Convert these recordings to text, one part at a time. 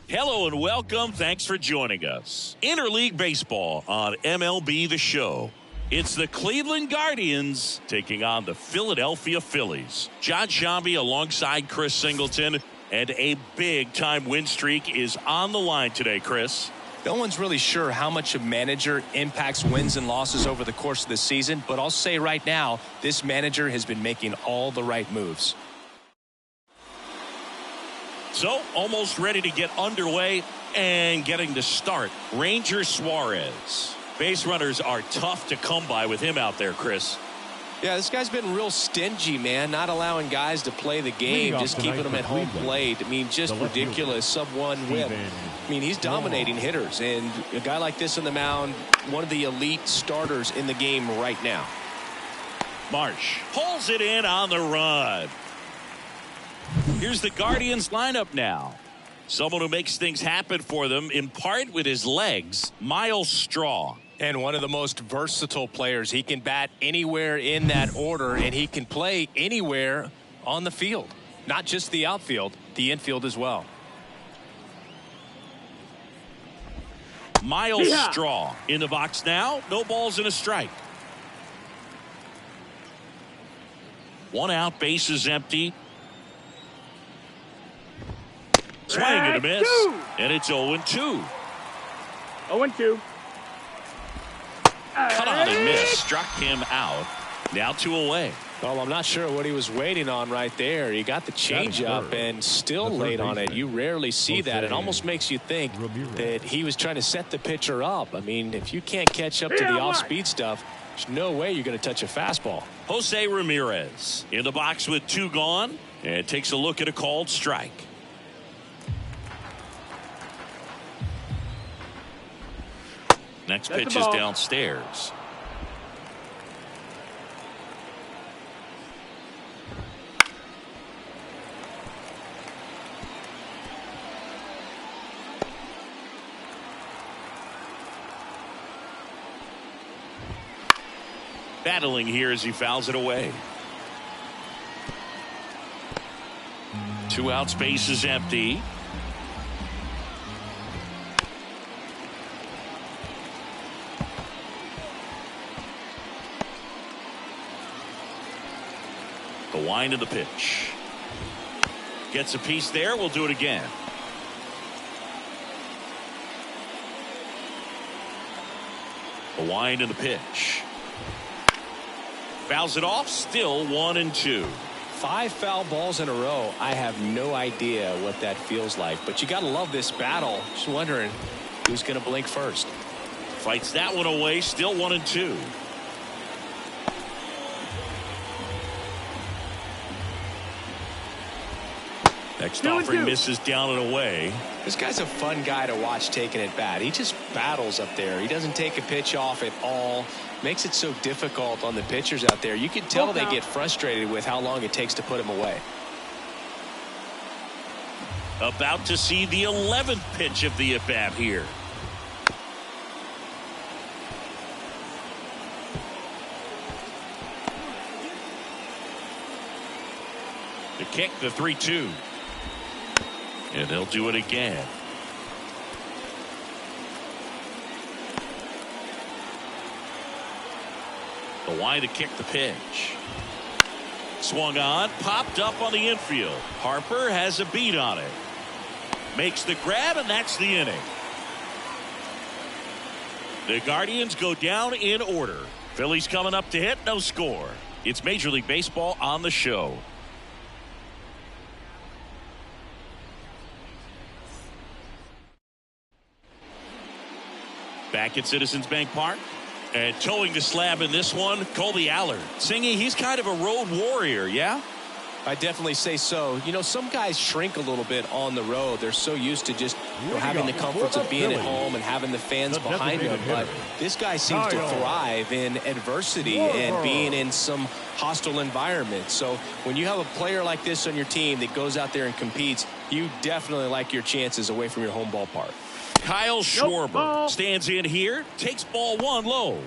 Hello and welcome. Thanks for joining us. Interleague Baseball on MLB The Show. It's the Cleveland Guardians taking on the Philadelphia Phillies. John Shambi alongside Chris Singleton, and a big-time win streak is on the line today, Chris. No one's really sure how much a manager impacts wins and losses over the course of the season, but I'll say right now, this manager has been making all the right moves. So, almost ready to get underway and getting to start. Ranger Suarez. Base runners are tough to come by with him out there, Chris. Yeah, this guy's been real stingy, man. Not allowing guys to play the game, just keeping them at home plate. I mean, just ridiculous. Sub-1 whip. I mean, he's dominating hitters. And a guy like this on the mound, one of the elite starters in the game right now. Marsh pulls it in on the run. Here's the Guardians lineup now. Someone who makes things happen for them, in part with his legs, Miles Straw. And one of the most versatile players. He can bat anywhere in that order, and he can play anywhere on the field. Not just the outfield, the infield as well. Miles Straw in the box now. No balls and a strike. One out, bases empty. Swing and a miss. And it's 0-2. 0-2. Cut on and miss. Struck him out. Now 2 away. Well, I'm not sure what he was waiting on right there. He got the changeup and still late on it. You rarely see that. It almost makes you think that he was trying to set the pitcher up. I mean, if you can't catch up to the off-speed stuff, there's no way you're going to touch a fastball. Jose Ramirez in the box with 2 gone and takes a look at a called strike. Next pitch is downstairs. Battling here as he fouls it away. 2 outs, base is empty. The wind of the pitch. Gets a piece there. We'll do it again. The wind of the pitch. Fouls it off. Still 1-2. 5 foul balls in a row. I have no idea what that feels like, but you got to love this battle. Just wondering who's going to blink first. Fights that one away. Still 1-2. Next offering misses down and away. This guy's a fun guy to watch taking at bat. He just battles up there. He doesn't take a pitch off at all. Makes it so difficult on the pitchers out there. You can tell they get frustrated with how long it takes to put him away. About to see the 11th pitch of the at-bat here. The kick, the 3-2. And they'll do it again. The wind to kick the pitch. Swung on, popped up on the infield. Harper has a beat on it. Makes the grab, and that's the inning. The Guardians go down in order. Phillies coming up to hit, no score. It's Major League Baseball on the show. Back at Citizens Bank Park. And towing the slab in this one, Colby Allard. Singy, he's kind of a road warrior, yeah? I definitely say so. You know, some guys shrink a little bit on the road. They're so used to just having the comforts of being at home and having the fans behind them. But this guy seems to thrive in adversity and being in some hostile environment. So when you have a player like this on your team that goes out there and competes, you definitely like your chances away from your home ballpark. Kyle Schwarber stands in here, takes ball 1 low.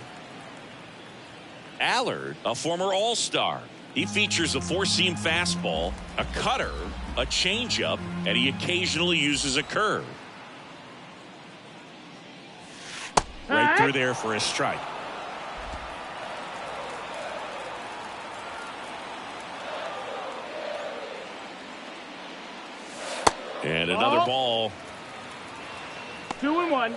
Allard, a former All-Star. He features a 4-seam fastball, a cutter, a changeup, and he occasionally uses a curve. Through there for a strike. And another ball. 2-1.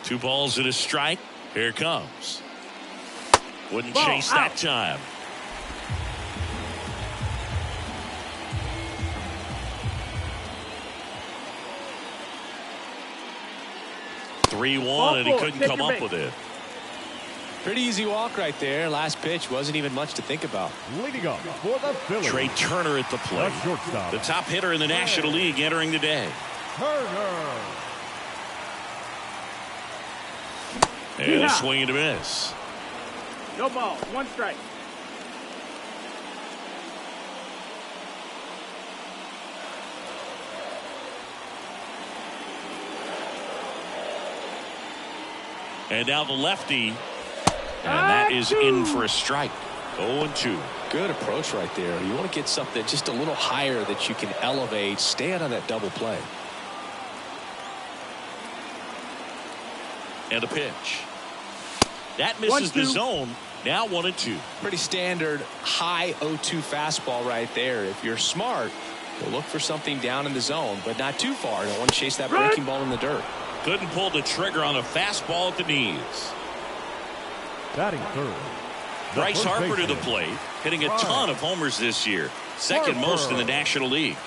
Two balls and a strike. Here it comes. Wouldn't Ball chase out. that time. Three one, and he couldn't come up with it. Pretty easy walk right there. Last pitch wasn't even much to think about. Leading up for the Phillies, Trey Turner at the plate. the shortstop, The top hitter in the National League entering the day. Turner. And a swing and a miss. No ball. 1 strike. And now the lefty. And that is in for a strike. 0-2. Good approach right there. You want to get something just a little higher that you can elevate. Stay out of that double play. And a pitch. That misses the 1-2. zone. Now 1-2. Pretty standard high 0-2 fastball right there. If you're smart, you'll look for something down in the zone, but not too far. Don't want to chase that breaking ball in the dirt. Couldn't pull the trigger on a fastball at the knees. Batting third, the Bryce first Harper to the baseman, plate, hitting a ton of homers this year. Second Harper. most in the National League.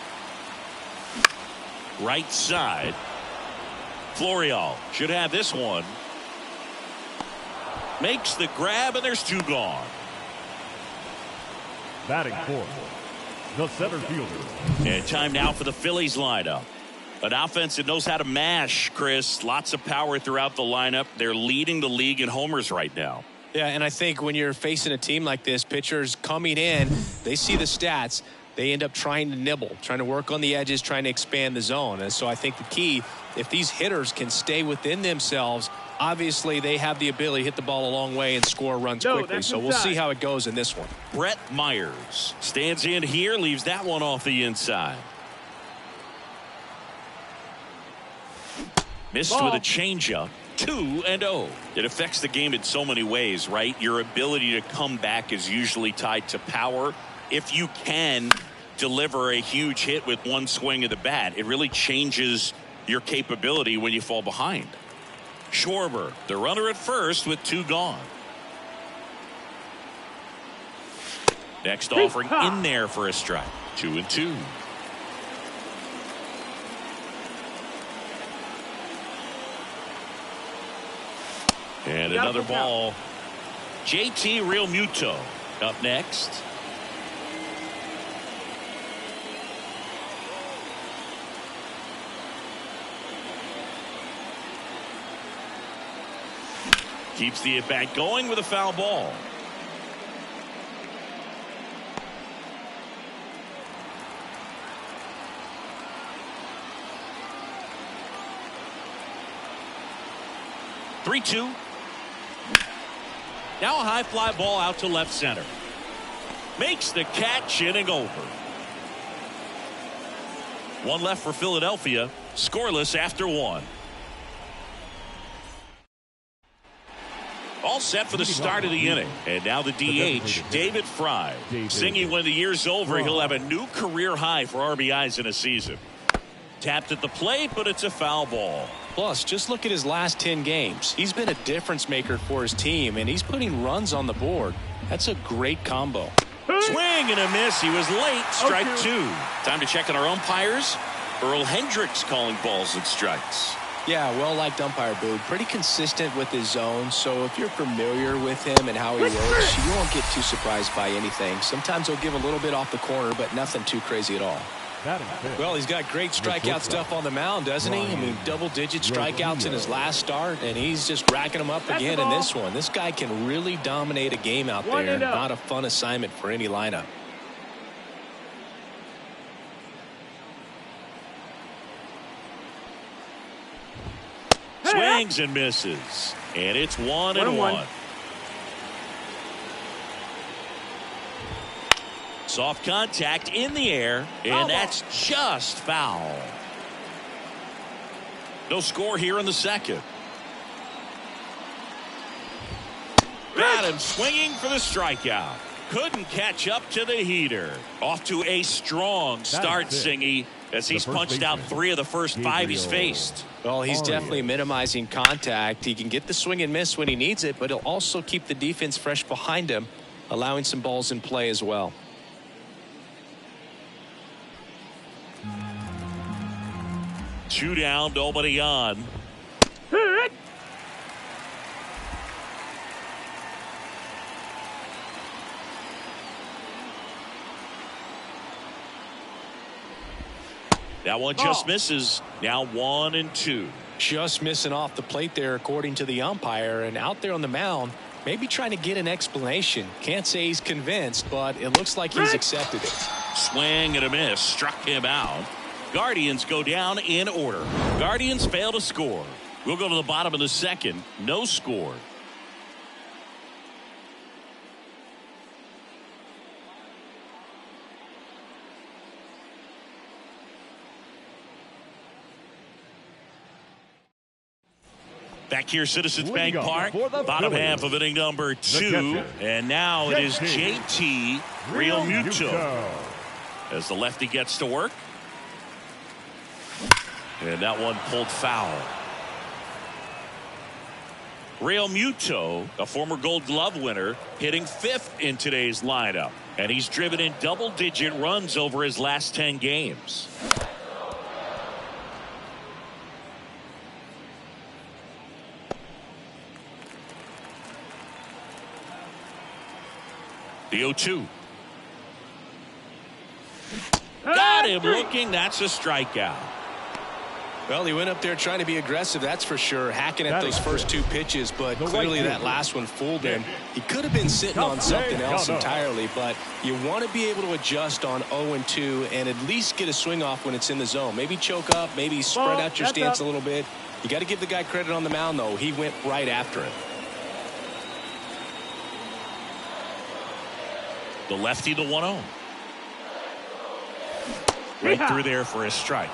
Right side. Florial should have this one. Makes the grab, and there's 2 gone. batting fourth, the center fielder. And time now for the Phillies lineup. An offense that knows how to mash, Chris. Lots of power throughout the lineup. They're leading the league in homers right now. Yeah, and I think when you're facing a team like this, pitchers coming in, they see the stats. They end up trying to nibble, trying to work on the edges, trying to expand the zone. And so I think the key, if these hitters can stay within themselves, obviously they have the ability to hit the ball a long way and score runs quickly. So we'll see how it goes in this one. Brett Myers stands in here, leaves that one off the inside. Missed with a changeup. 2-0. It affects the game in so many ways, right? Your ability to come back is usually tied to power. If you can deliver a huge hit with one swing of the bat, it really changes your capability when you fall behind. Schwarber, the runner at first with 2 gone. Next offering in there for a strike. 2-2. And another ball. JT Realmuto up next. Keeps the at-bat going with a foul ball. Three-two. Now a high fly ball out to left center. Makes the catch, inning over. 1 left for Philadelphia. Scoreless after 1. All set for the start of the inning. And now the DH, David Fry. Singing when the year's over, he'll have a new career high for RBIs in a season. Tapped at the plate, but it's a foul ball. Plus, just look at his last 10 games. He's been a difference maker for his team, and he's putting runs on the board. That's a great combo. Swing and a miss. He was late. Strike 2. Time to check on our umpires. Earl Hendricks calling balls and strikes. Yeah, well-liked umpire, Boog. Pretty consistent with his zone, so if you're familiar with him and how he works, you won't get too surprised by anything. Sometimes he'll give a little bit off the corner, but nothing too crazy at all. Well, he's got great strikeout stuff on the mound, doesn't he? I mean, double-digit strikeouts in his last start, and he's just racking them up again in this one. This guy can really dominate a game out there. Not a fun assignment for any lineup. Swings and misses. And it's 1-1. Soft contact in the air, and that's just foul. No score here in the second. Got him swinging for the strikeout. Couldn't catch up to the heater. Off to a strong start, Singy, as he's punched out 3 of the first 5 he's faced. Well, he's definitely minimizing contact. He can get the swing and miss when he needs it, but he'll also keep the defense fresh behind him, allowing some balls in play as well. Two down, nobody on. That one just misses. Now 1-2. Just missing off the plate there, according to the umpire, and out there on the mound, maybe trying to get an explanation. Can't say he's convinced, but it looks like he's accepted it. Swing and a miss struck him out. Guardians go down in order. Guardians fail to score. We'll go to the bottom of the second. No score. Back here, Citizens Bank Park, bottom half of inning number 2. And now it is JT Realmuto as the lefty gets to work. And that one pulled foul. Realmuto, a former Gold Glove winner, hitting 5th in today's lineup. And he's driven in double-digit runs over his last 10 games. The 0-2. Got him looking. That's a strikeout. Well, he went up there trying to be aggressive, that's for sure, hacking at those first 2 pitches, but clearly that last one fooled him. He could have been sitting on something else entirely, but you want to be able to adjust on 0-2 and at least get a swing off when it's in the zone. Maybe choke up, maybe spread out your stance a little bit. You got to give the guy credit on the mound, though. He went right after it. The lefty, the 1-0. Right through there for a strike.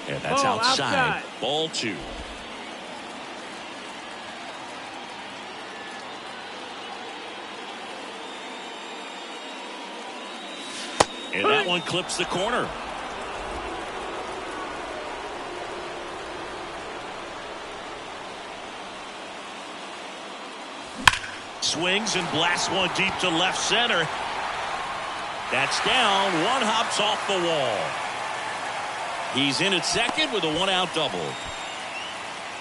And that's outside. Ball 2. And that one clips the corner. Swings and blasts one deep to left center. That's down. One hops off the wall. He's in at second with a 1-out double.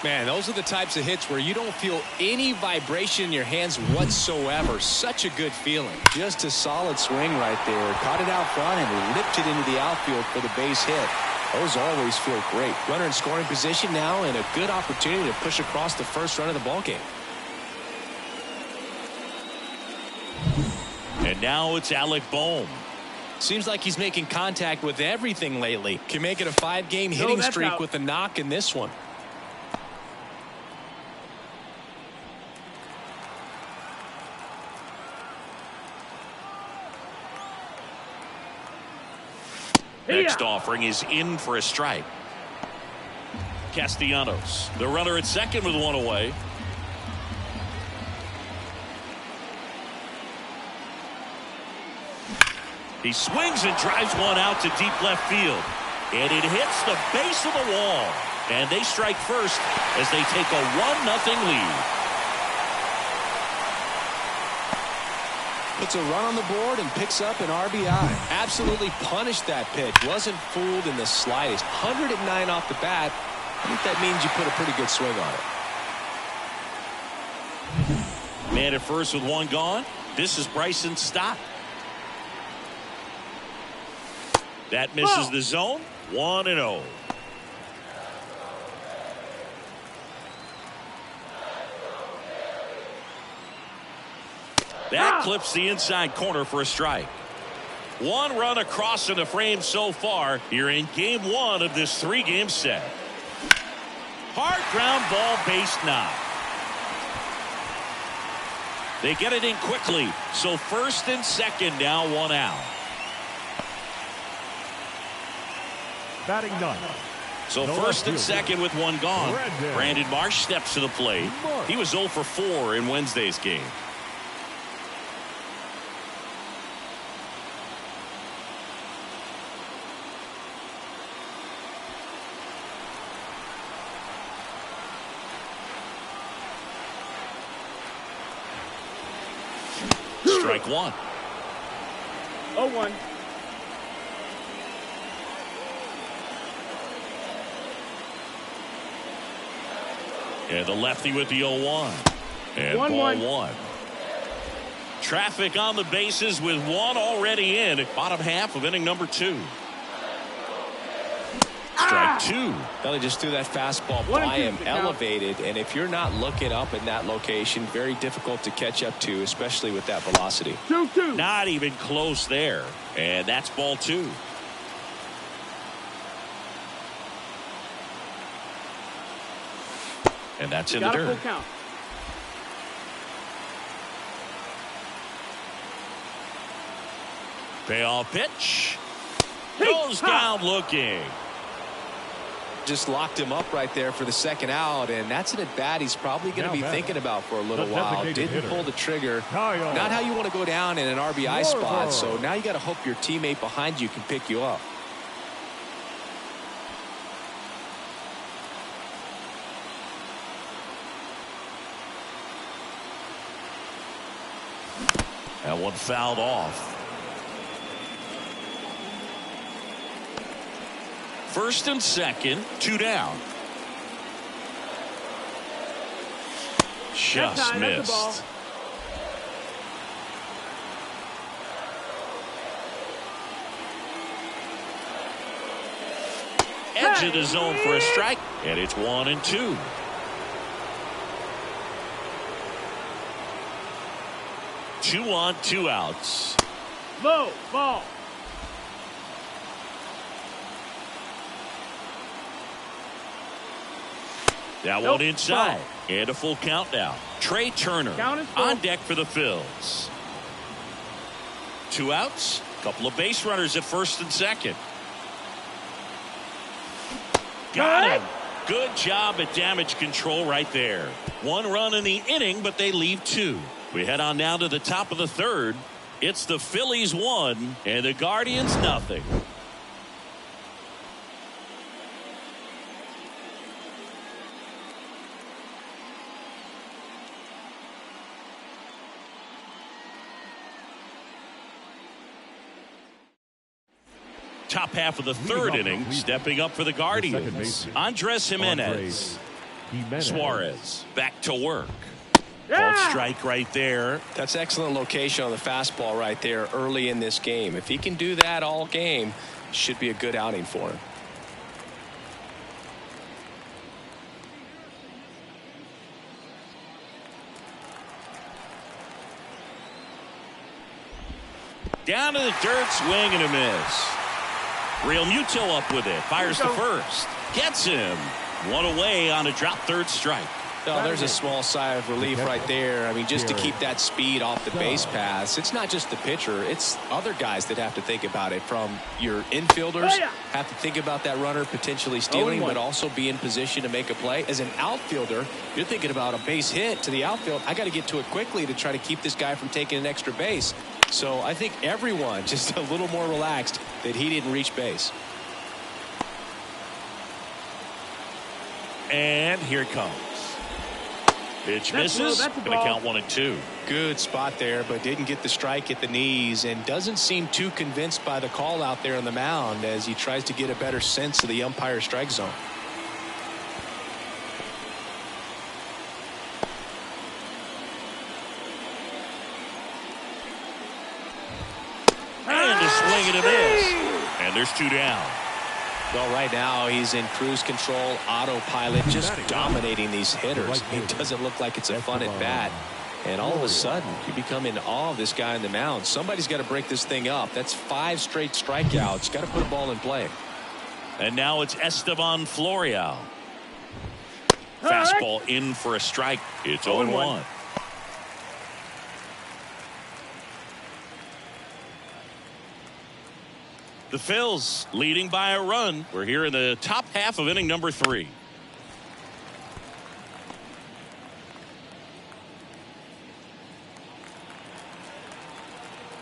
Man, those are the types of hits where you don't feel any vibration in your hands whatsoever. Such a good feeling. Just a solid swing right there. Caught it out front and ripped it into the outfield for the base hit. Those always feel great. Runner in scoring position now and a good opportunity to push across the first run of the ballgame. And now it's Alec Bohm. Seems like he's making contact with everything lately. Can make it a 5-game hitting streak with a knock in this one. Next offering is in for a strike. Castellanos, the runner at second with 1 away. He swings and drives one out to deep left field. And it hits the base of the wall. And they strike first as they take a 1-0 lead. Puts a run on the board and picks up an RBI. Absolutely punished that pitch. Wasn't fooled in the slightest. 109 off the bat. I think that means you put a pretty good swing on it. Man at first with 1 gone. This is Bryson Stott. That misses the zone. 1-0. That clips the inside corner for a strike. 1 run across in the frame so far here in game 1 of this 3-game set. Hard ground ball, base knock. They get it in quickly. So first and second, now one out. Batting ninth. So first and second with one gone. Brandon Marsh steps to the plate. He was 0 for 4 in Wednesday's game. Strike one. 0-1. And the lefty with the 0-1. And 1-1. ball one. Traffic on the bases with one already in. Bottom half of inning number 2. Strike two. Well, he just threw that fastball by him, elevated, and if you're not looking up in that location, very difficult to catch up to, especially with that velocity. 2-2. Not even close there. And that's ball 2. And that's in the dirt. Full count. Payoff pitch. Goes down looking. Just locked him up right there for the second out, and that's an at bat he's probably going to be thinking about for a little while. Didn't pull the trigger. Not how you want to go down in an RBI spot, so now you got to hope your teammate behind you can pick you up. That one fouled off. First and second, 2 down. Just missed. Edge of the zone for a strike, and it's 1-2. Two on, 2 outs. Low ball. That one inside. And a full count now. Trey Turner on deck for the Phillies. 2 outs. Couple of base runners at first and second. Got him. Good job at damage control right there. 1 run in the inning, but they leave 2. We head on now to the top of the third. It's the Phillies 1 and the Guardians nothing. Top half of the third inning, stepping up for the Guardians. Andres Jimenez. Suarez back to work. Ball strike right there. That's excellent location on the fastball right there early in this game. If he can do that all game, should be a good outing for him. Down to the dirt, swing and a miss. Real Muto up with it. Fires to first. Gets him. 1 away on a drop third strike. No, there's a small sigh of relief right there. I mean, just to keep that speed off the base paths. It's not just the pitcher. It's other guys that have to think about it. From your infielders have to think about that runner potentially stealing, but also be in position to make a play. As an outfielder, you're thinking about a base hit to the outfield. I got to get to it quickly to try to keep this guy from taking an extra base. So I think everyone just a little more relaxed that he didn't reach base. And here it comes. Pitch misses. Going to count 1-2. Good spot there, but didn't get the strike at the knees and doesn't seem too convinced by the call out there on the mound as he tries to get a better sense of the umpire strike zone. And a swing and a miss. And there's 2 down. Well, right now he's in cruise control, autopilot, just dominating these hitters. It doesn't look like it's a fun at bat. And all of a sudden, you become in awe of this guy on the mound. Somebody's got to break this thing up. That's 5 straight strikeouts. Got to put a ball in play. And now it's Esteban Florial. Fastball in for a strike. It's 0-1. The Phils leading by a run. We're here in the top half of inning number 3.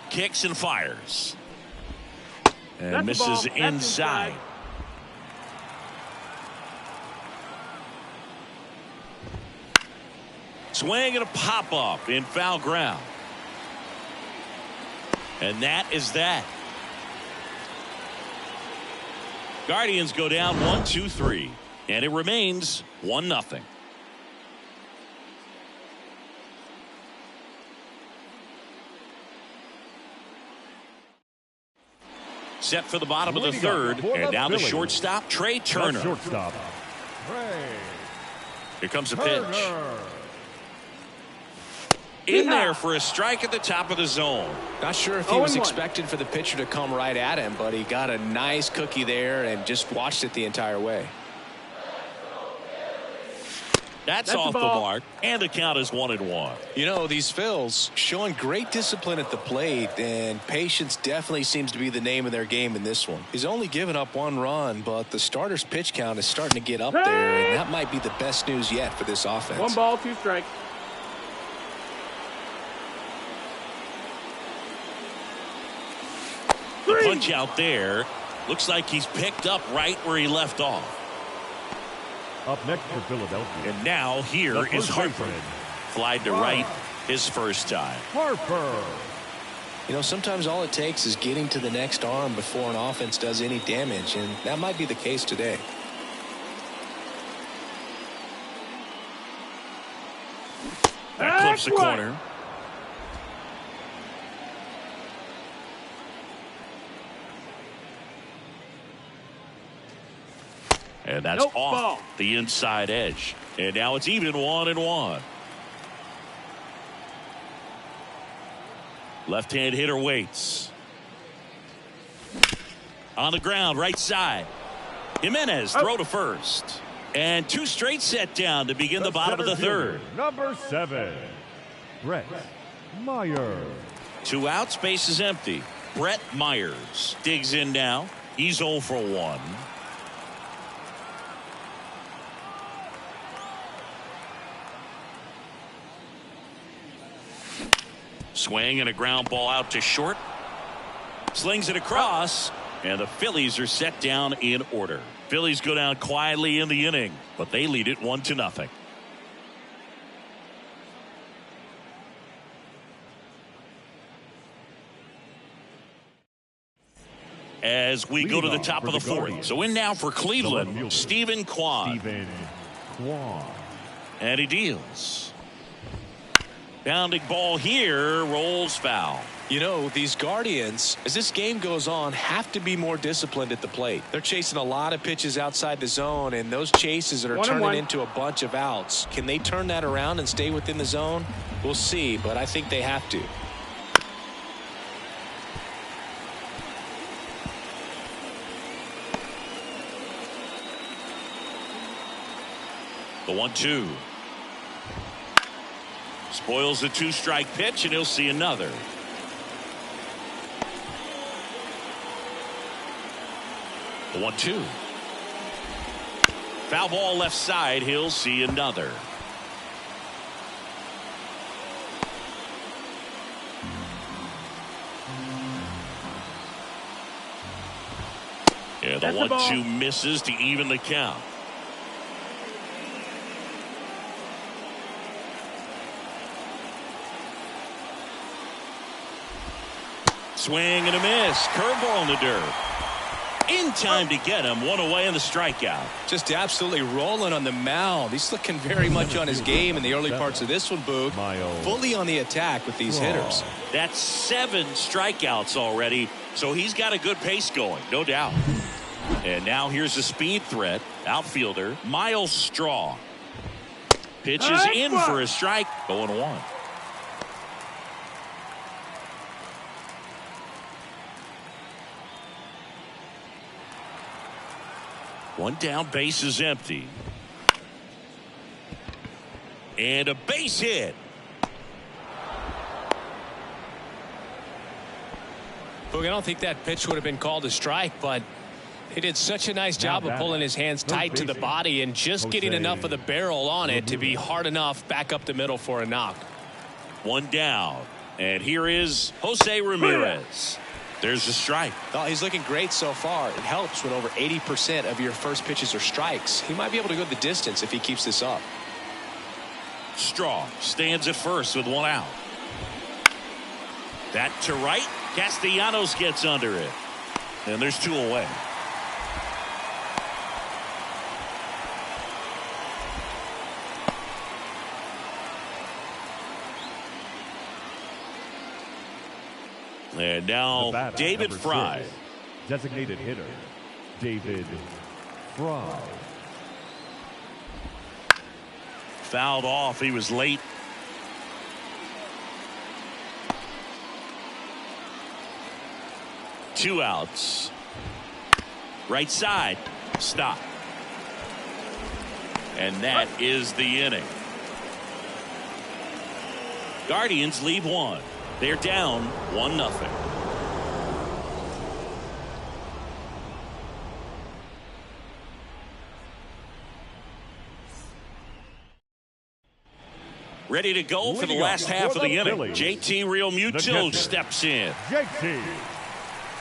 Kicks and fires. And misses inside. Swing and a pop up in foul ground. And that is that. Guardians go down 1-2-3, and it remains 1-0. Set for the bottom of the third, and now the shortstop, Trey Turner. Shortstop, Trey. Here comes a pitch. In there for a strike at the top of the zone. Not sure if he was expecting for the pitcher to come right at him, but he got a nice cookie there and just watched it the entire way. That's off the mark, and the count is 1-1. You know, these Phils showing great discipline at the plate, and patience definitely seems to be the name of their game in this one. He's only given up 1 run, but the starter's pitch count is starting to get up there, and that might be the best news yet for this offense. 1 ball, 2 strikes. The punch out there. Looks like he's picked up right where he left off. Up next for Philadelphia. And now here is Harper. Flied to right his first time. Harper. You know, sometimes all it takes is getting to the next arm before an offense does any damage, and that might be the case today. That clips the corner. And that's off the inside edge. And now it's even 1-1. Left-hand hitter waits. On the ground, right side. Jimenez throw to first. And 2 straight set down to begin the bottom of the third. Number 7, Brett Myers. 2 outs, base is empty. Brett Myers digs in now. He's 0 for 1. Swing and a ground ball out to short. Slings it across, and the Phillies are set down in order. Phillies go down quietly in the inning, but they lead it 1-0. As we go to the top of the 4th. So in now for Cleveland, Stephen Kwan. And he deals. Bounding ball here, rolls foul. You know, these Guardians, as this game goes on, have to be more disciplined at the plate. They're chasing a lot of pitches outside the zone, and those chases are turning into a bunch of outs. Can they turn that around and stay within the zone? We'll see, but I think they have to. The 1-2. Spoils the 2-strike pitch, and he'll see another. The 1-2. Foul ball left side. He'll see another. Yeah, the 1-2 misses to even the count. Swing and a miss. Curveball in the dirt. In time to get him. 1 away in the strikeout. Just absolutely rolling on the mound. He's looking very much on his game in the early parts of this one, Boog. Fully on the attack with these hitters. That's 7 strikeouts already, so he's got a good pace going, no doubt. And now here's the speed threat. Outfielder Miles Straw. Pitches in for a strike. 0-1. One down, base is empty. And a base hit. Look, I don't think that pitch would have been called a strike, but he did such a nice job of pulling his hands tight to the body and just getting enough of the barrel on it to be hard enough back up the middle for a knock. One down. And here is Jose Ramirez. There's a strike. Oh, he's looking great so far. It helps when over 80% of your first pitches are strikes. He might be able to go the distance if he keeps this up. Straw stands at first with one out. That to right. Castellanos gets under it. And there's two away. And now David Fry. Designated hitter, David Fry. Fouled off. He was late. Two outs. Right side. Stop. And that is the inning. Guardians leave one. They're down 1-0. Ready to go for the last half of the inning. JT Realmuto steps in. JT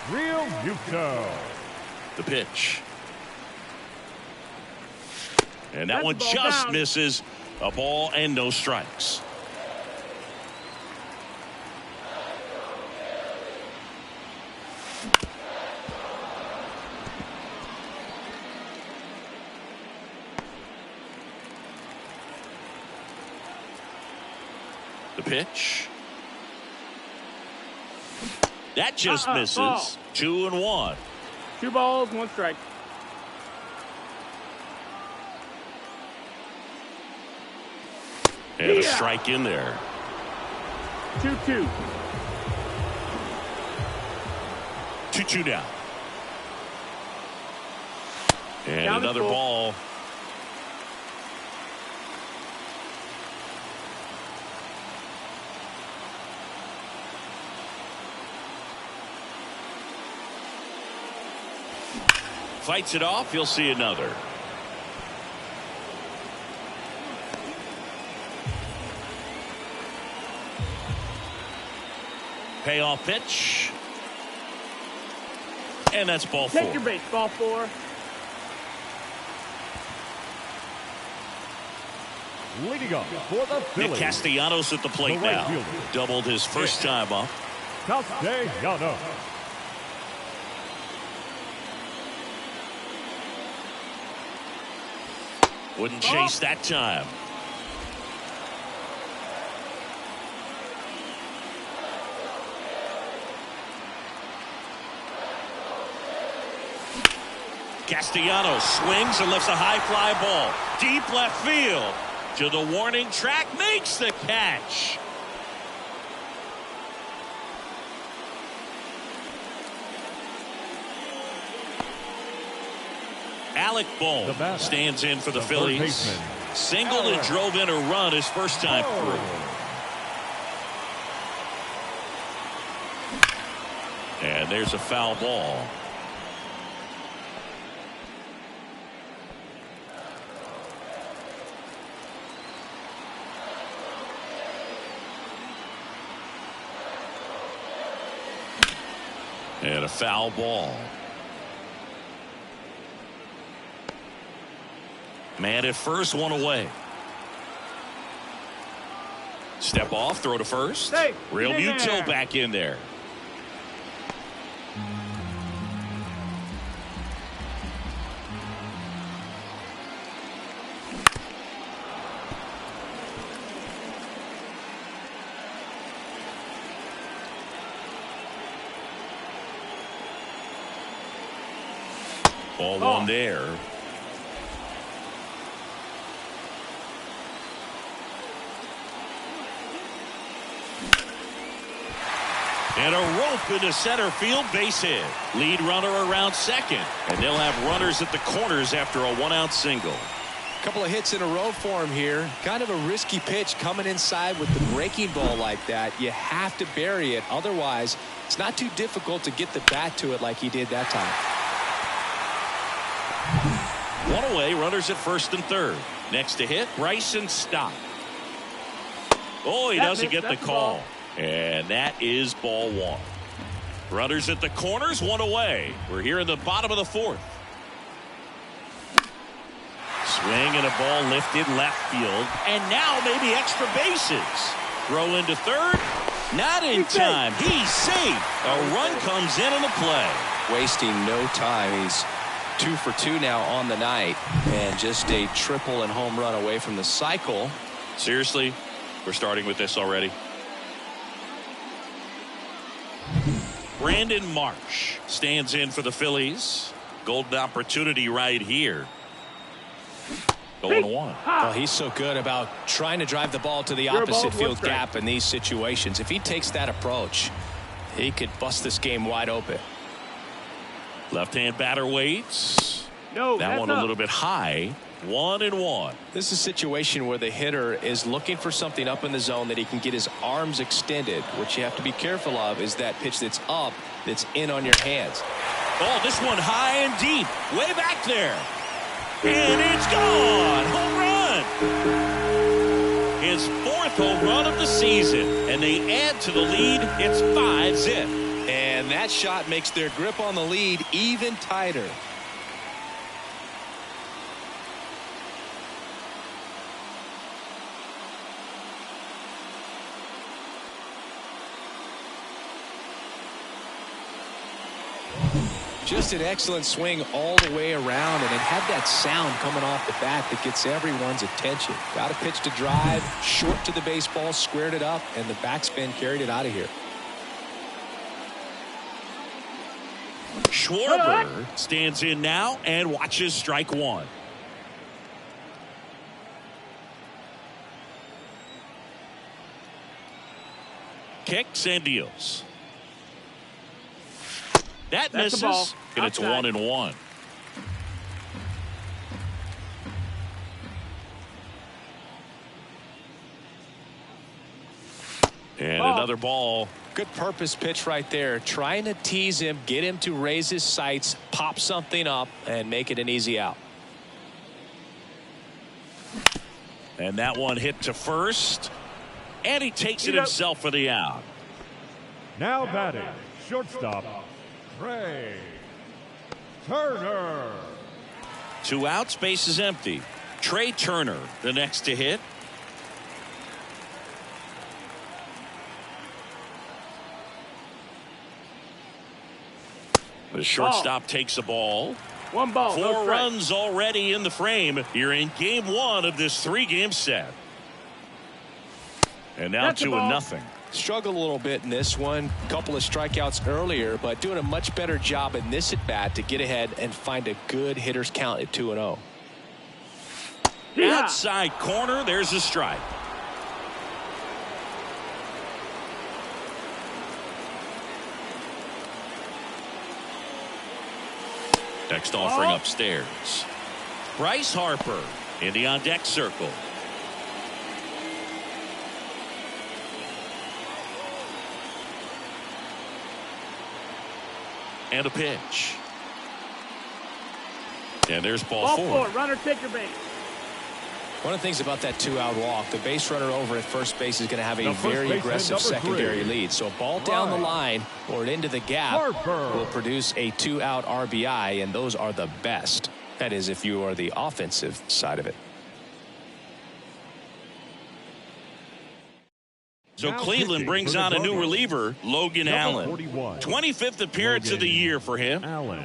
Realmuto. The pitch. And that one just misses. A ball and no strikes. The pitch. That just misses. Ball. 2-1. 2 balls, 1 strike. And a strike in there. 2-2. 2-2 down. And Down another ball. Fights it off. You'll see another. Payoff pitch. And that's ball 4. Take your base, ball 4. Leading up for the Phillies. Nick Castellanos at the plate now. fielder. Doubled his first time up. Castellanos. Wouldn't chase that time. Castellanos swings and lifts a high fly ball. Deep left field. To the warning track. Makes the catch. Alec Bohm stands in for the Phillies. Singled and drove in a run his first time through. And there's a foul ball. And a foul ball. Man at first, one away. Step off, throw to first. Hey, Realmuto back in there. Ball one there. And a rope into center field, base hit. Lead runner around second. And they'll have runners at the corners after a 1-out single. Couple of hits in a row for him here. Kind of a risky pitch coming inside with the breaking ball like that. You have to bury it. Otherwise, it's not too difficult to get the bat to it like he did that time. One away, runners at first and third. Next to hit, Bryson Stott. Oh, he doesn't get the call. And that is ball one. Runners at the corners, one away. We're here in the bottom of the fourth. Swing and a ball lifted left field. And now maybe extra bases. Throw into third. Not in time. He's safe. A run comes in on the play. Wasting no time. He's 2 for 2 now on the night. And just a triple and home run away from the cycle. Seriously, we're starting with this already. Brandon Marsh stands in for the Phillies. Golden opportunity right here. 0-1. Well, he's so good about trying to drive the ball to the opposite field gap in these situations. If he takes that approach, he could bust this game wide open. Left-hand batter waits. No, that one a little bit high. 1-1. This is a situation where the hitter is looking for something up in the zone that he can get his arms extended. What you have to be careful of is that pitch that's up, that's in on your hands. Oh, this one high and deep. Way back there. And it's gone. Home run. His fourth home run of the season. And they add to the lead. It's 5-zip. And that shot makes their grip on the lead even tighter. Just an excellent swing all the way around, and it had that sound coming off the bat that gets everyone's attention. Got a pitch to drive, short to the baseball, squared it up, and the backspin carried it out of here. Schwarber stands in now and watches strike one. Kicks and deals. That misses, and it's 1-1. And another ball. Good purpose pitch right there. Trying to tease him, get him to raise his sights, pop something up, and make it an easy out. And that one hit to first. And he takes it himself for the out. Now batting, shortstop, Trey Turner. 2 outs, base is empty. Trey Turner, the next to hit. The shortstop takes a ball. 1 ball. 4 runs already in the frame here in game 1 of this 3-game set. And now 2-0. Struggled a little bit in this one. Couple of strikeouts earlier, but doing a much better job in this at bat to get ahead and find a good hitter's count at 2-0. Outside corner, there's a strike. Next offering upstairs. Bryce Harper in the on deck circle. And a pitch. And there's ball 4. Runner take your base. One of the things about that 2-out walk, the base runner over at first base is going to have a very aggressive secondary lead. So a ball down the line or into the gap will produce a 2-out RBI, and those are the best. That is, if you are the offensive side of it. So Cleveland brings on a new reliever, Logan Allen. 25th appearance of the year for him. Allen.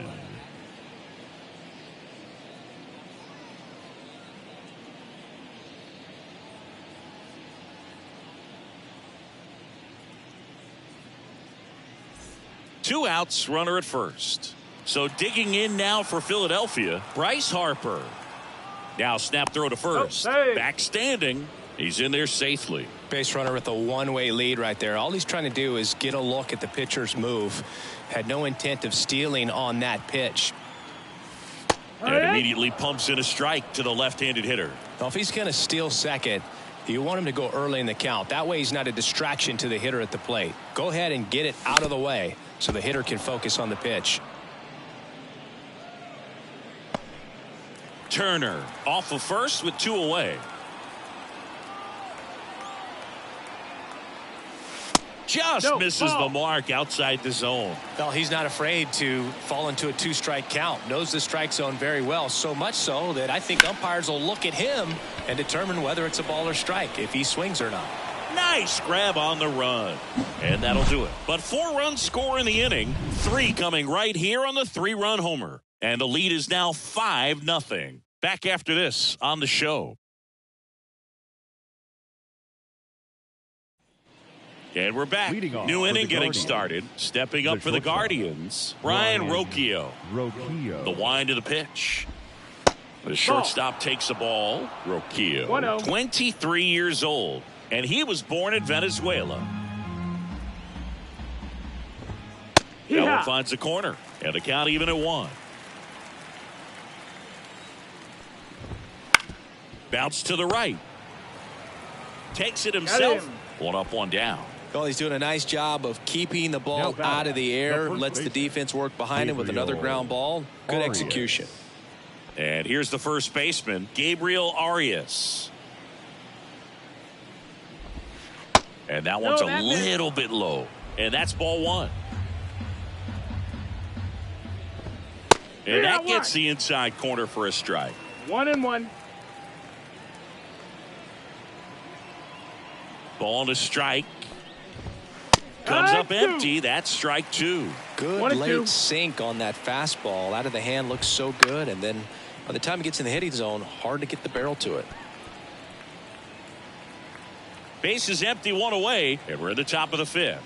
Two outs, runner at first. So digging in now for Philadelphia, Bryce Harper. Now snap throw to first. Back standing. He's in there safely. Base runner with a one-way lead right there. All he's trying to do is get a look at the pitcher's move. Had no intent of stealing on that pitch. And immediately pumps in a strike to the left-handed hitter. Well, if he's going to steal second, you want him to go early in the count. That way he's not a distraction to the hitter at the plate. Go ahead and get it out of the way so the hitter can focus on the pitch. Turner off of first with 2 away. Just misses the mark outside the zone. Well, he's not afraid to fall into a 2-strike count. Knows the strike zone very well, so much so that I think umpires will look at him and determine whether it's a ball or strike, if he swings or not. Nice grab on the run. And that'll do it. But 4 runs score in the inning. 3 coming right here on the 3-run homer. And the lead is now 5-0. Back after this on the show. And we're back. New inning getting started. Stepping up for the Guardians, Ryan Rocchio. The wind of the pitch. The shortstop takes the ball. Rocchio, 23 years old. And he was born in Venezuela. That one finds the corner. And the count even at 1. Bounce to the right. Takes it himself. 1 up, 1 down. Well, he's doing a nice job of keeping the ball out of the air. Lets the defense work behind him with another ground ball. Good execution. And here's the first baseman, Gabriel Arias. And that one's a little bit low. And that's ball 1. And that gets the inside corner for a strike. 1-1. Ball to strike. Comes up empty. That's strike 2. Good late sink on that fastball. Out of the hand, looks so good. And then by the time it gets in the hitting zone, hard to get the barrel to it. Base is empty, 1 away. And we're at the top of the 5th.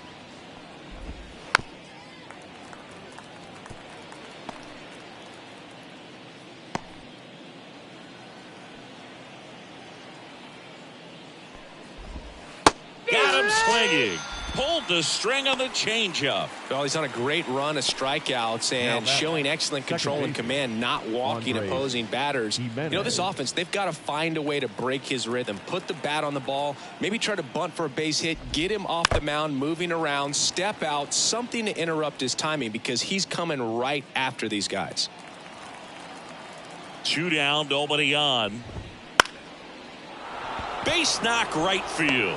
Got him swinging. Pulled the string on the changeup. Well, he's on a great run of strikeouts and showing excellent control and command, not walking opposing batters. You know, this offense, they've got to find a way to break his rhythm. Put the bat on the ball, maybe try to bunt for a base hit, get him off the mound, moving around, step out, something to interrupt his timing because he's coming right after these guys. 2 down, nobody on. Base knock right field.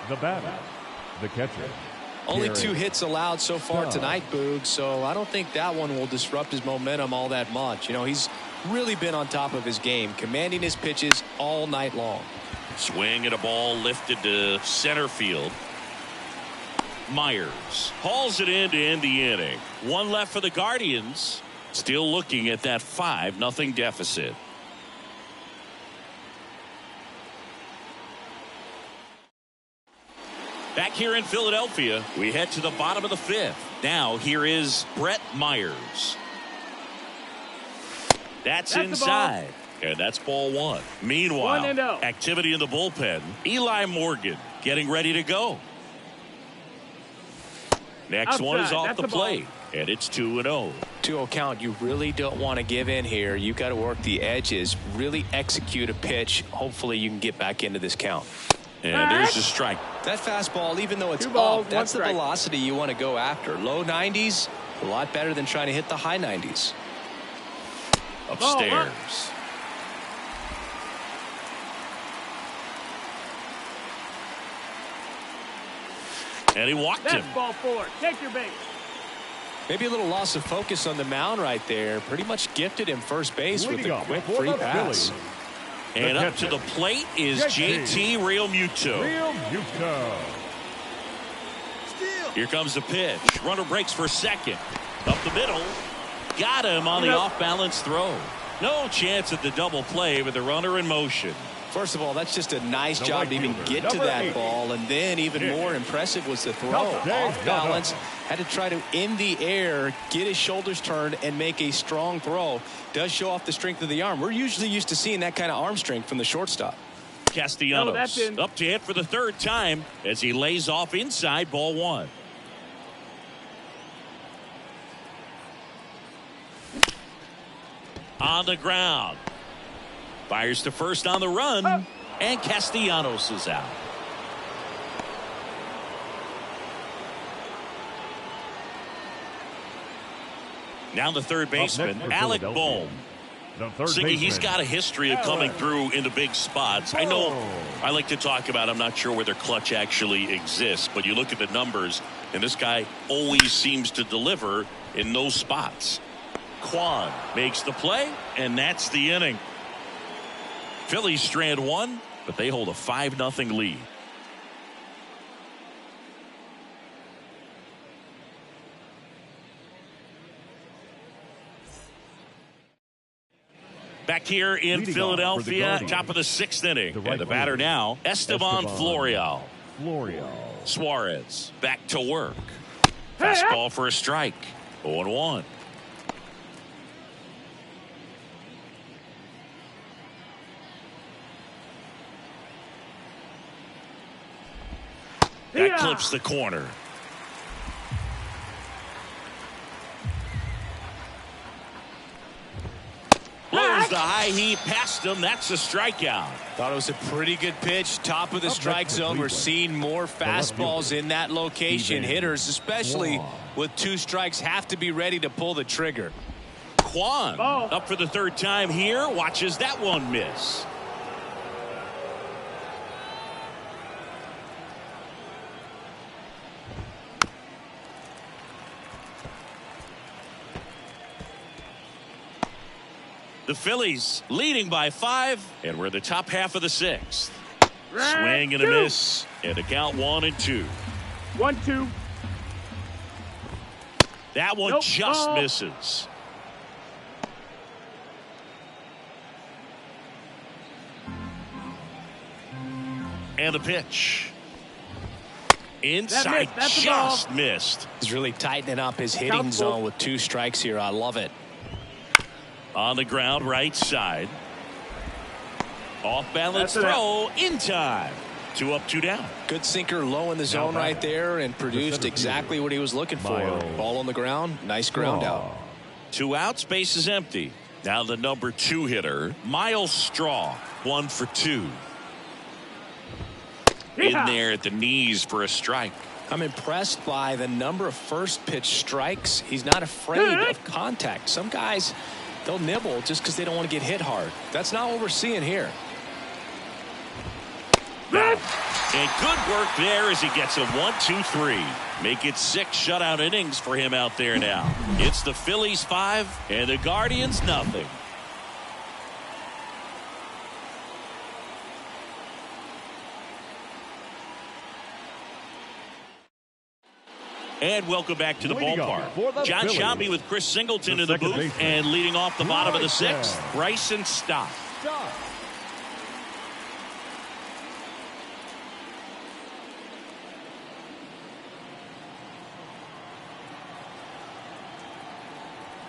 The batter, the catcher. Only 2 hits allowed so far tonight, Boog, so I don't think that one will disrupt his momentum all that much. You know, he's really been on top of his game, commanding his pitches all night long. Swing at a ball lifted to center field. Myers hauls it in to end the inning. 1 left for the Guardians. Still looking at that 5-0 deficit. Back here in Philadelphia, we head to the bottom of the 5th. Now here is Brett Myers. That's inside. And that's ball 1. Meanwhile, 1-0. activity in the bullpen. Eli Morgan getting ready to go. Next one is off the plate. And it's 2-0. 2-0 count. You really don't want to give in here. You've got to work the edges, really execute a pitch. Hopefully you can get back into this count. And there's a strike. That fastball, even though it's up, that's the velocity you want to go after. Low 90s, a lot better than trying to hit the high 90s. Upstairs. And he walked him. That's ball 4. Take your base. Maybe a little loss of focus on the mound right there. Pretty much gifted him first base with a quick free pass. And up to the plate is JT Realmuto. Here comes the pitch. Runner breaks for second. Up the middle. Got him on the off-balance throw. No chance at the double play with the runner in motion. First of all, that's just a nice job to even get to that ball. And then even more impressive was the throw. Off balance. Had to try to, in the air, get his shoulders turned and make a strong throw. Does show off the strength of the arm. We're usually used to seeing that kind of arm strength from the shortstop. Castellanos up to hit for the 3rd time as he lays off inside ball 1. On the ground. Fires to first on the run. And Castellanos is out. Now the third baseman, Alec Bohm. Siggy, he's got a history of coming through into big spots. I know I like to talk about, I'm not sure whether clutch actually exists, but you look at the numbers, and this guy always seems to deliver in those spots. Kwan makes the play, and that's the inning. Phillies strand one, but they hold a 5-0 lead. Back here in Philadelphia, top of the 6th inning. And the batter now, Esteban Florial. Suarez back to work. Fastball for a strike. 0-1. That clips the corner. Blows the high heat past him. That's a strikeout. Thought it was a pretty good pitch. Top of the strike zone. We're seeing more fastballs in that location. Hitters, especially with 2 strikes, have to be ready to pull the trigger. Kwan up for the 3rd time here. Watches that one miss. The Phillies leading by 5, and we're in the top half of the 6th. Swing and a miss, and a count 1-2. 1-2. That one just misses. And the pitch. Inside, just missed. He's really tightening up his hitting zone with 2 strikes here. I love it. On the ground, right side. Off balance throw in time. 2 up, 2 down. Good sinker low in the zone right there and produced exactly what he was looking for. Ball on the ground. Nice ground out. 2 outs, base is empty. Now the number 2 hitter, Miles Straw. 1 for 2. In there at the knees for a strike. I'm impressed by the number of first pitch strikes. He's not afraid of contact. Some guys, they'll nibble just because they don't want to get hit hard. That's not what we're seeing here. And good work there as he gets a 1-2-3. Make it 6 shutout innings for him out there now. It's the Phillies 5 and the Guardians nothing. And welcome back to the ballpark. John Sciambi with Chris Singleton in the booth. And leading off the bottom of the 6th, Bryson Stott.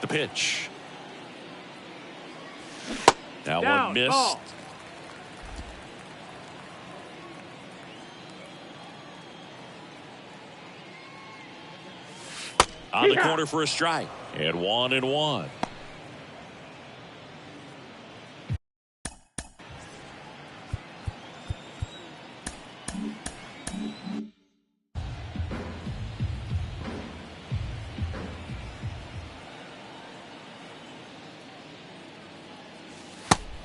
The pitch. Now one missed. Ball. On the corner for a strike. And 1-1.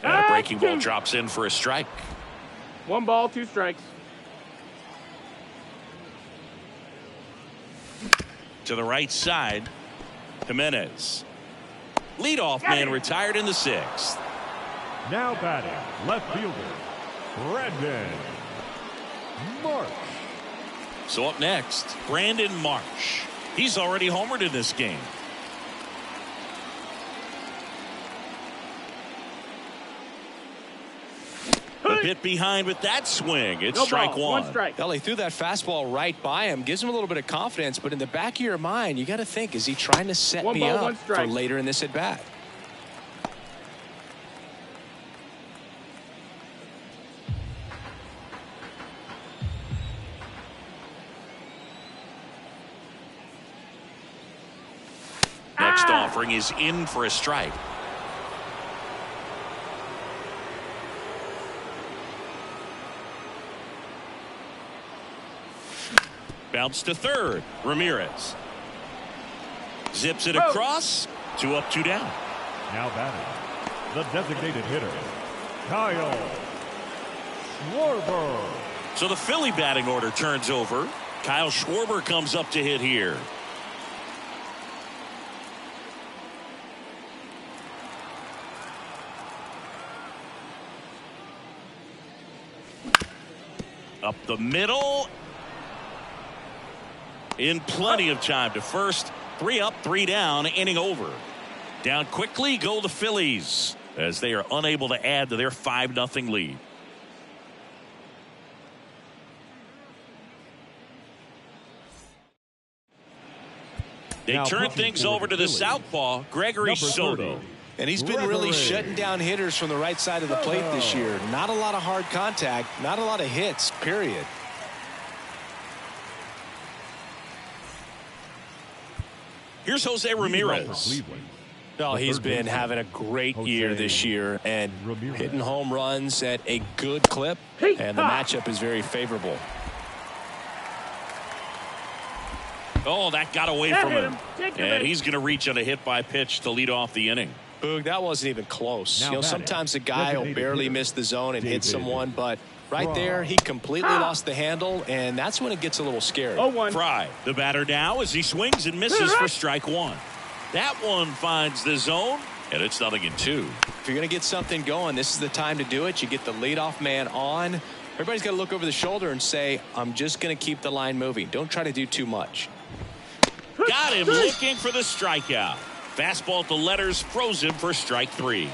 And a breaking ball drops in for a strike. 1 ball, 2 strikes. To the right side, Jimenez. Leadoff man retired in the 6th. Now batting, left fielder, Brandon Marsh. So up next, Brandon Marsh. He's already homered in this game. A bit behind with that swing. It's strike 1. 1 strike. Well, he threw that fastball right by him. Gives him a little bit of confidence, but in the back of your mind, you got to think, is he trying to set me up for later in this at-bat? Next offering is in for a strike. Bounce to third. Ramirez zips it across. 2 up, 2 down. Now batting, the designated hitter, Kyle Schwarber. So the Philly batting order turns over. Kyle Schwarber comes up to hit here. Up the middle. In plenty of time to first. 3 up, 3 down, inning over. Down quickly go the Phillies as they are unable to add to their 5-0 lead. They turn things over to the southpaw, Gregory Soto. And he's been really shutting down hitters from the right side of the plate this year. Not a lot of hard contact, not a lot of hits, period. Here's Jose Ramirez. Oh, he's been having a great year this year and hitting home runs at a good clip. And the matchup is very favorable. Oh, that got away from him. And he's going to reach on a hit by pitch to lead off the inning. Boog, that wasn't even close. You know, sometimes a guy will barely miss the zone and hit someone, but right there, he completely lost the handle, and that's when it gets a little scary. 0-1. Fry, the batter now as he swings and misses for strike 1. That one finds the zone, and it's 0-2. If you're going to get something going, this is the time to do it. You get the leadoff man on. Everybody's got to look over the shoulder and say, I'm just going to keep the line moving. Don't try to do too much. Got him looking for the strikeout. Fastball to letters, froze him for strike 3.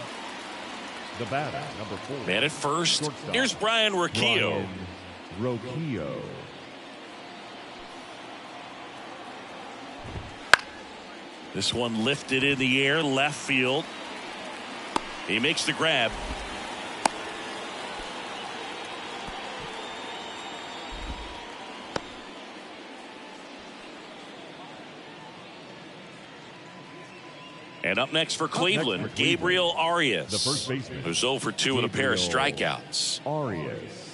The batter, number 4. Man at first. Here's Brian Rocchio. This one lifted in the air, left field. He makes the grab. And up next for Cleveland, Gabriel Arias, the first baseman, who's 0 for 2 with a pair of strikeouts. Arias.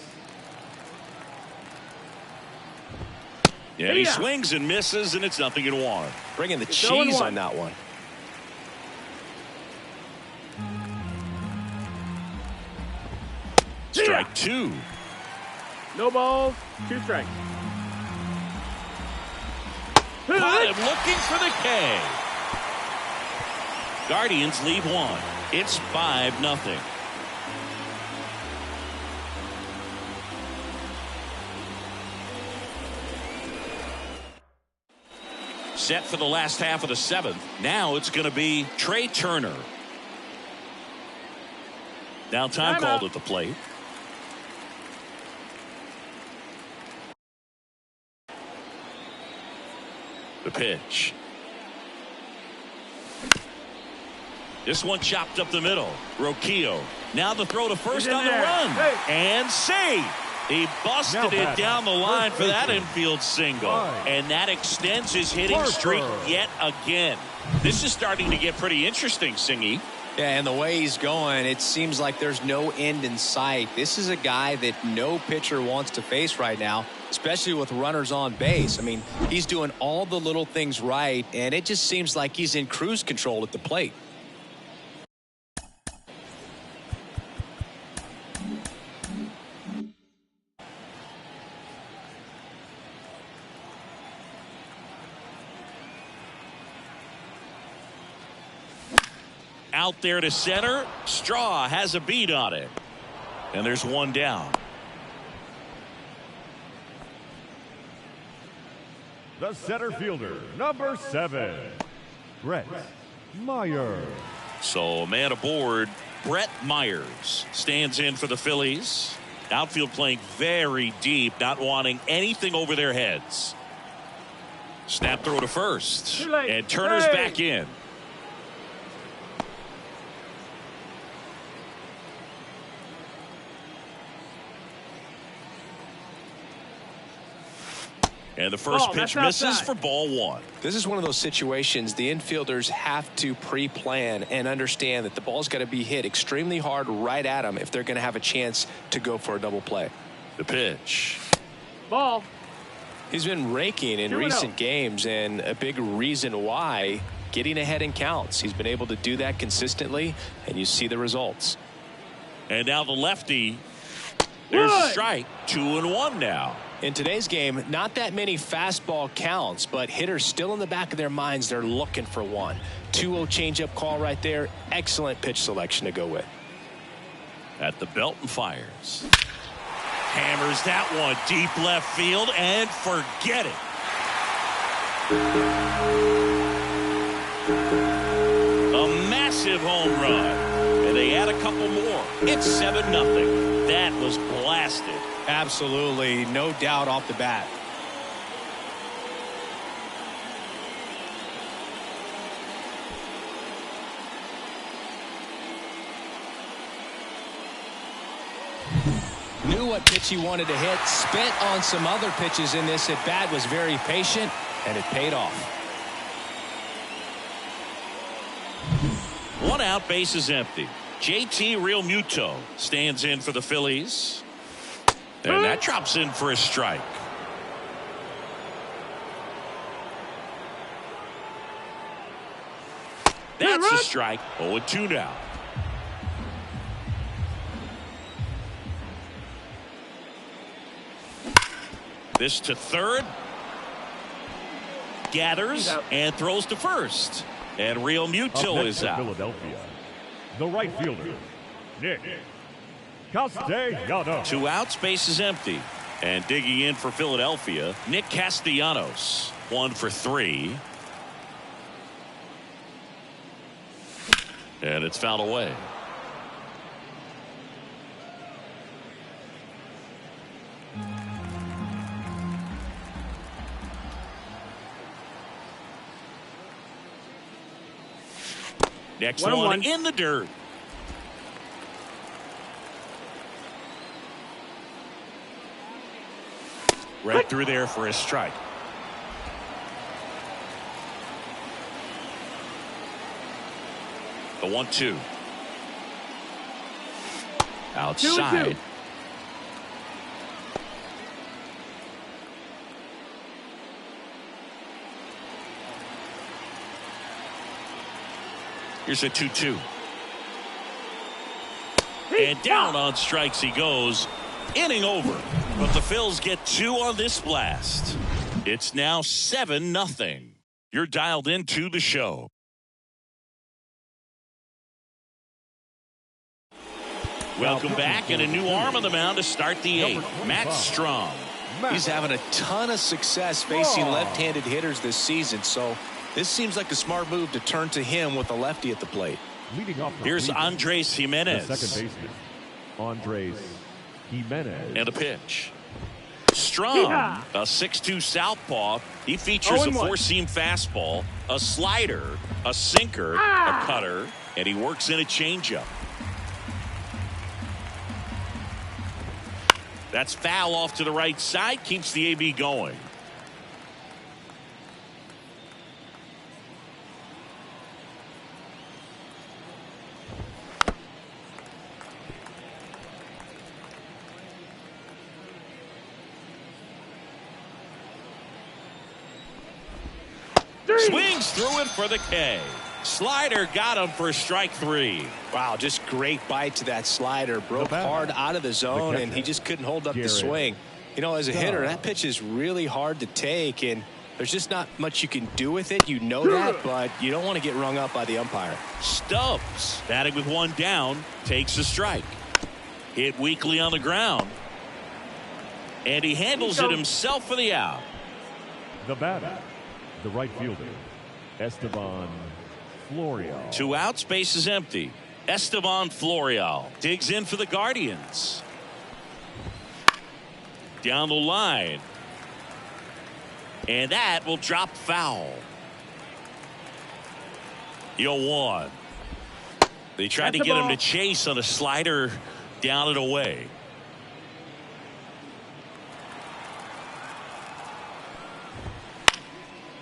Yeah, he swings and misses, and it's 0-1. Bringing the cheese on that one. Strike 2. No balls, 2 strikes. Caught him looking for the K. Guardians lead 1. It's 5-0. Set for the last half of the 7th. Now it's going to be Trey Turner. Now time called at the plate. The pitch. This one chopped up the middle. Rocchio. Now the throw to first on the run. And save. He busted it down the line for that infield single. And that extends his hitting streak yet again. This is starting to get pretty interesting, Singy. Yeah, and the way he's going, it seems like there's no end in sight. This is a guy that no pitcher wants to face right now, especially with runners on base. I mean, he's doing all the little things right, and it just seems like he's in cruise control at the plate. Out there to center. Straw has a beat on it. And there's one down. The center fielder, number 7, Brett Myers. So a man aboard. Brett Myers stands in for the Phillies. Outfield playing very deep, not wanting anything over their heads. Snap throw to first. And Turner's back in. And the first pitch misses for ball 1. This is one of those situations the infielders have to pre-plan and understand that the ball's got to be hit extremely hard right at them if they're going to have a chance to go for a double play. The pitch. Ball. He's been raking in recent games, and a big reason why, getting ahead in counts. He's been able to do that consistently, and you see the results. And now the lefty. There's a strike. 2-1 now. In today's game, not that many fastball counts, but hitters still in the back of their minds, they're looking for one. 2-0 changeup call right there. Excellent pitch selection to go with. At the belt and fires. Hammers that one deep left field and forget it. A massive home run. And they add a couple more. It's 7-0. That was blasted. Absolutely, no doubt off the bat. Knew what pitch he wanted to hit, spent on some other pitches in this at bat, was very patient, and it paid off. 1 out, base is empty. JT Realmuto stands in for the Phillies. And that drops in for a strike. That's a strike. 0-2 now. This to third. Gathers and throws to first. And Realmuto is out. Philadelphia, the right fielder, Nick Castellanos. 2 outs, base is empty. And digging in for Philadelphia, Nick Castellanos. 1 for 3. And it's fouled away. Next one in the dirt. Right through there for a strike. The 1-2. Outside. 2-2. Here's a 2-2. And down on strikes he goes. Inning over. But the Phils get 2 on this blast. It's now 7-0. You're dialed into the show. Welcome back, and a new arm on the mound to start the 8th. Matt Strong. He's having a ton of success facing left-handed hitters this season, so this seems like a smart move to turn to him with a lefty at the plate. Here's Andres Jimenez. The second baseman, Andres Jimenez. And a pitch. Strong, a 6'2 southpaw. He features a 4-seam fastball, a slider, a sinker, a cutter, and he works in a changeup. That's foul off to the right side, keeps the AB going. Swings through it for the K. Slider got him for strike 3. Wow, just great bite to that slider. Broke hard out of the zone, and he just couldn't hold up the swing. You know, as a hitter, that pitch is really hard to take, and there's just not much you can do with it. You know that, but you don't want to get rung up by the umpire. Stubbs, batting with 1 down, takes a strike. Hit weakly on the ground. And he handles it himself for the out. The batter, the right fielder, Esteban Florial. 2 outs, base is empty. Esteban Florial digs in for the Guardians. Down the line. And that will drop foul. 0-1. They tried to get him to chase on a slider down and away.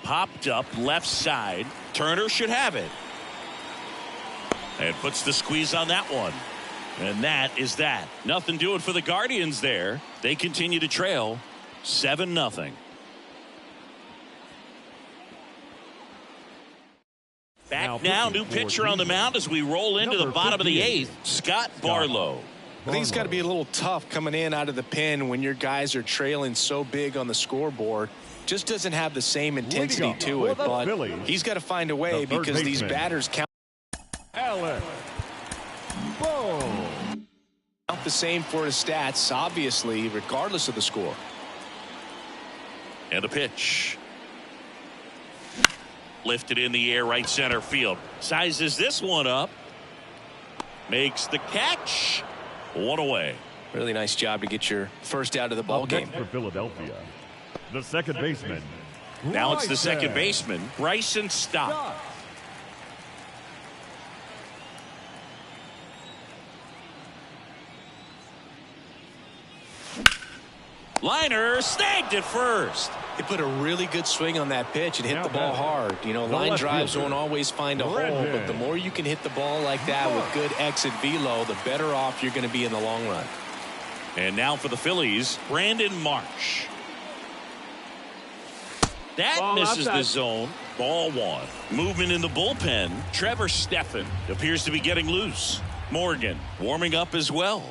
Popped up left side. Turner should have it. And puts the squeeze on that one. And that is that. Nothing doing for the Guardians there. They continue to trail 7-0. Back now, new pitcher on the mound as we roll into the bottom of the 8th, Scott Barlow. I think it's got to be a little tough coming in out of the pen when your guys are trailing so big on the scoreboard. Just doesn't have the same intensity to it, but he's got to find a way because these batters count the same for his stats, obviously, regardless of the score. And a pitch. Lifted in the air, right center field. Sizes this one up. Makes the catch. One away. Really nice job to get your first out of the ball game. For Philadelphia, the second baseman. Now it's the second baseman, Bryson Stott. Liner snagged at first. He put a really good swing on that pitch and hit the ball hard. You know, line drives won't always find a hole, but the more you can hit the ball like that with good exit velo, the better off you're going to be in the long run. And now for the Phillies, Brandon Marsh. That Ball misses outside. the zone. Ball 1. Movement in the bullpen. Trevor Stephan appears to be getting loose. Morgan warming up as well.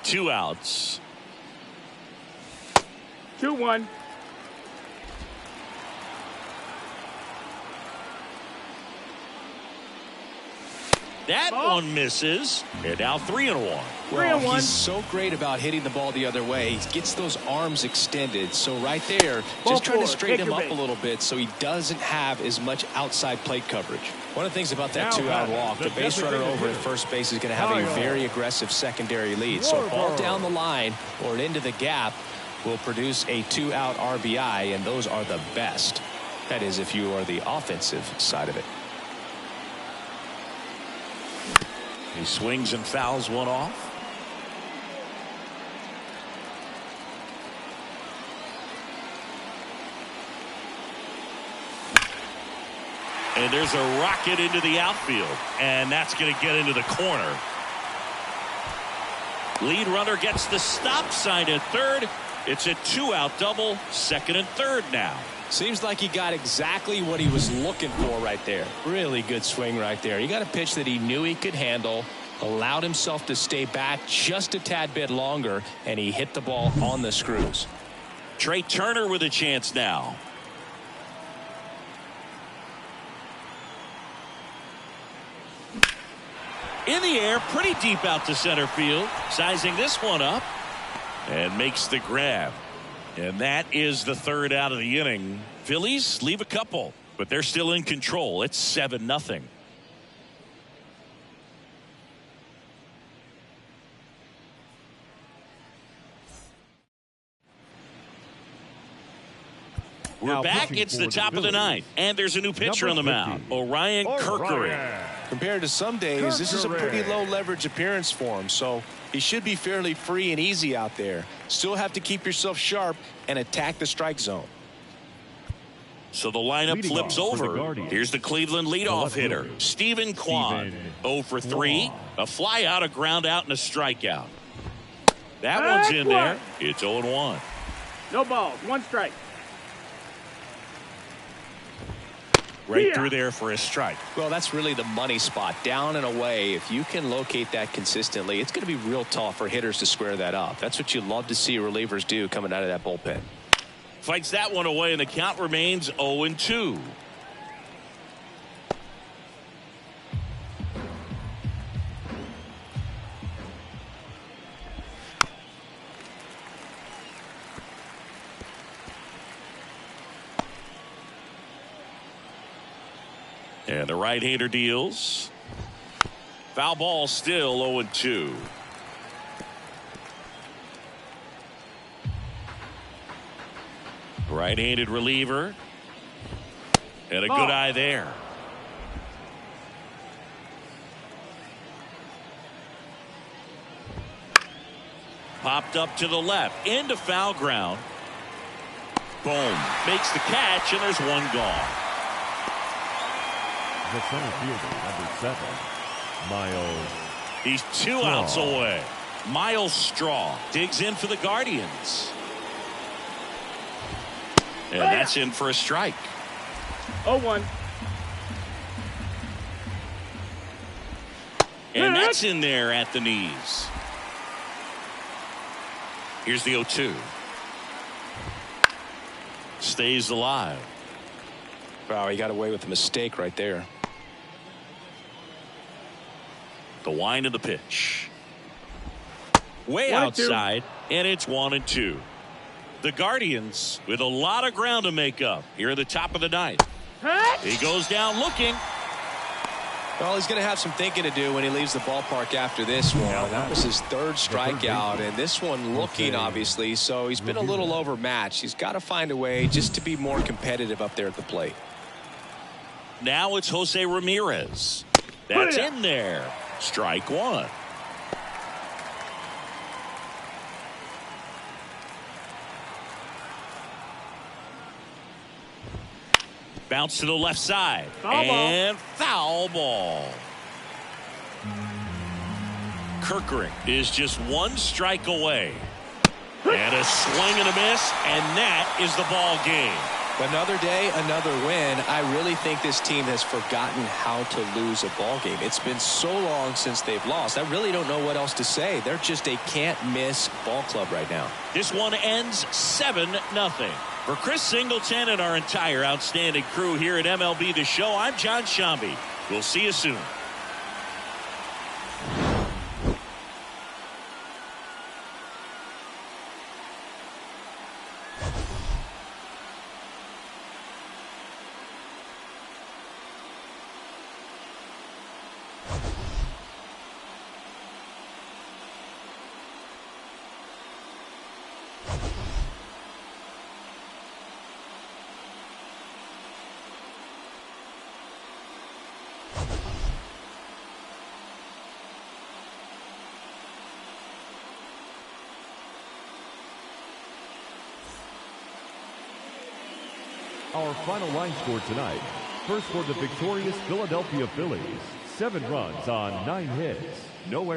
Two outs. 2-1. That one misses. And now 3-1. Well, 3-1. he's so great about hitting the ball the other way. He gets those arms extended. So right there, just trying to straighten him up a little bit so he doesn't have as much outside plate coverage. One of the things about that two-out walk, the base runner over at first base is going to have a very aggressive secondary lead. So a ball down the line or into the gap will produce a two-out RBI, and those are the best. That is, if you are the offensive side of it. He swings and fouls one off. And there's a rocket into the outfield, and that's going to get into the corner. Lead runner gets the stop sign at third. It's a two-out double, second and third now. Seems like he got exactly what he was looking for right there. Really good swing right there. He got a pitch that he knew he could handle, allowed himself to stay back just a tad bit longer, and he hit the ball on the screws. Trey Turner with a chance now. In the air, pretty deep out to center field. Sizing this one up and makes the grab. And that is the third out of the inning. Phillies leave a couple, but they're still in control. It's 7-0. We're Now back. pitching It's the for the top of the Phillies. 9th, and there's a new pitcher on the Number mound, 50, Orion Kerkering. Compared to some days, this is a pretty low leverage appearance for him, so he should be fairly free and easy out there. Still have to keep yourself sharp and attack the strike zone. So the lineup Leading flips off for the over. Guardians. Here's the Cleveland leadoff left hitter, fielder, Stephen Kwan. Stephen 0 for 3, Kwan. a fly out, a ground out, and a strikeout. That one's in there. It's 0-1. No balls. 1 strike. Right through there for a strike. Well, that's really the money spot, down and away. If you can locate that consistently, it's going to be real tough for hitters to square that up. That's what you love to see relievers do coming out of that bullpen. Fights that one away, and the count remains 0-2. And the right-hander deals. Foul ball, still 0-2. Right-handed reliever. And a good eye there. Popped up to the left. Into foul ground. Boom. Makes the catch, and there's one gone. The center fielder, number 7, Miles. He's 2 outs away. Miles Straw digs in for the Guardians. And that's in for a strike. 0-1. And that's in there at the knees. Here's the 0-2. Stays alive. Wow, he got away with a mistake right there. The wind of the pitch. Way 1-2. outside, and it's 1-2. The Guardians with a lot of ground to make up here at the top of the ninth. He goes down looking. Well, he's going to have some thinking to do when he leaves the ballpark after this one. That was his third strikeout, and this one looking, obviously, so he's been a little overmatched. He's got to find a way just to be more competitive up there at the plate. Now it's Jose Ramirez. That's in there. Strike one. Bounce to the left side. And foul ball. Kirkering is just one strike away. And a swing and a miss, and that is the ball game. Another day, another win. I really think this team has forgotten how to lose a ball game. It's been so long since they've lost. I really don't know what else to say. They're just a can't-miss ball club right now. This one ends 7-0. For Chris Singleton and our entire outstanding crew here at MLB The Show, I'm John Shambi. We'll see you soon. Our final line score tonight. First for the victorious Philadelphia Phillies. 7 runs on 9 hits. No errors.